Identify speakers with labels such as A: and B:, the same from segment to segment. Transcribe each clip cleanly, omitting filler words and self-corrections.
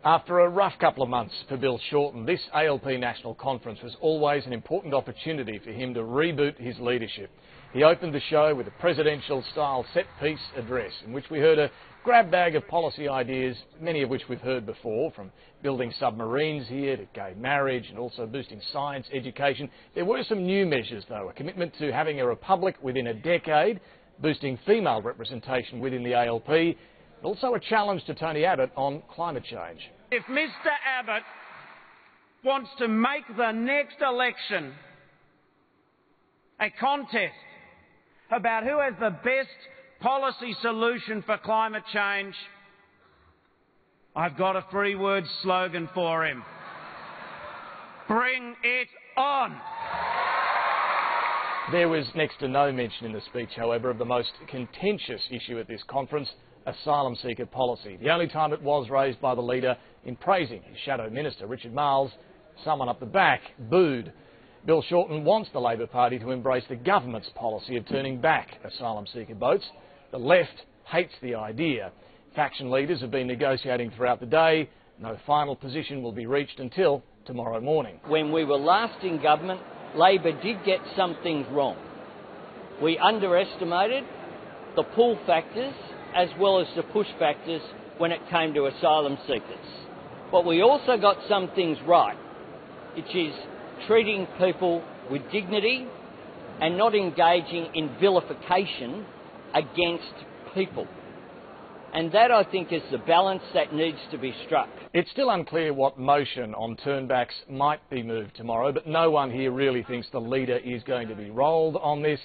A: After a rough couple of months for Bill Shorten, this ALP National Conference was always an important opportunity for him to reboot his leadership. He opened the show with a presidential-style set-piece address in which we heard a grab bag of policy ideas, many of which we've heard before, from building submarines here to gay marriage and also boosting science education. There were some new measures, though, a commitment to having a republic within a decade, boosting female representation within the ALP, and also a challenge to Tony Abbott on climate change.
B: If Mr Abbott wants to make the next election a contest about who has the best policy solution for climate change, I've got a three-word slogan for him. Bring it on!
A: There was next to no mention in the speech, however, of the most contentious issue at this conference, asylum seeker policy. The only time it was raised by the leader in praising his shadow minister, Richard Marles, someone up the back booed. Bill Shorten wants the Labor Party to embrace the government's policy of turning back asylum seeker boats. The left hates the idea. Faction leaders have been negotiating throughout the day. No final position will be reached until tomorrow morning.
C: When we were last in government, Labor did get some things wrong. We underestimated the pull factors as well as the push factors when it came to asylum seekers. But we also got some things right, which is treating people with dignity and not engaging in vilification against people. And that, I think, is the balance that needs to be struck.
A: It's still unclear what motion on turnbacks might be moved tomorrow, but no one here really thinks the leader is going to be rolled on this.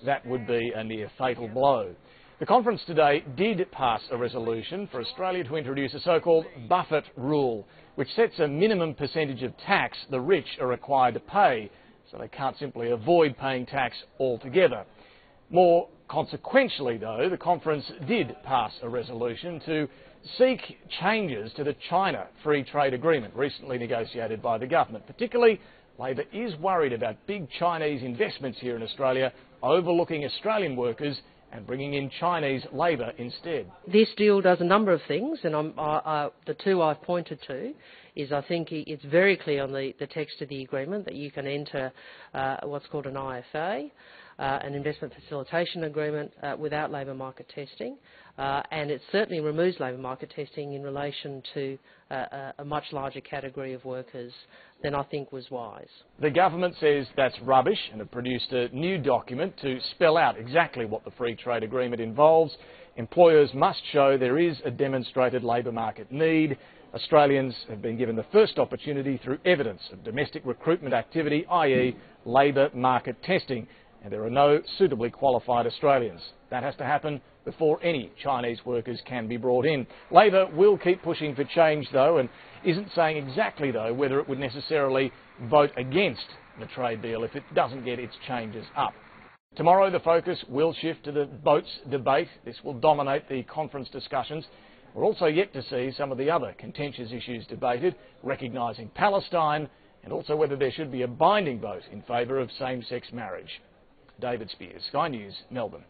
A: That would be a near fatal blow. The conference today did pass a resolution for Australia to introduce a so-called Buffett rule, which sets a minimum percentage of tax the rich are required to pay, so they can't simply avoid paying tax altogether. More consequentially, though, the conference did pass a resolution to seek changes to the China Free Trade Agreement recently negotiated by the government. Particularly, Labor is worried about big Chinese investments here in Australia overlooking Australian workers and bringing in Chinese labour instead.
D: This deal does a number of things, and the two I've pointed to is I think it's very clear on the text of the agreement that you can enter what's called an IFA, an investment facilitation agreement, without labour market testing, and it certainly removes labour market testing in relation to a much larger category of workers than I think was wise.
A: The government says that's rubbish and have produced a new document to spell out exactly what the free trade agreement involves. Employers must show there is a demonstrated labour market need. Australians have been given the first opportunity through evidence of domestic recruitment activity, i.e. labour market testing, and there are no suitably qualified Australians. That has to happen before any Chinese workers can be brought in. Labor will keep pushing for change, though, and isn't saying exactly, though, whether it would necessarily vote against the trade deal if it doesn't get its changes up. Tomorrow the focus will shift to the boats debate. This will dominate the conference discussions. We're also yet to see some of the other contentious issues debated, recognising Palestine and also whether there should be a binding vote in favour of same-sex marriage. David Spears, Sky News, Melbourne.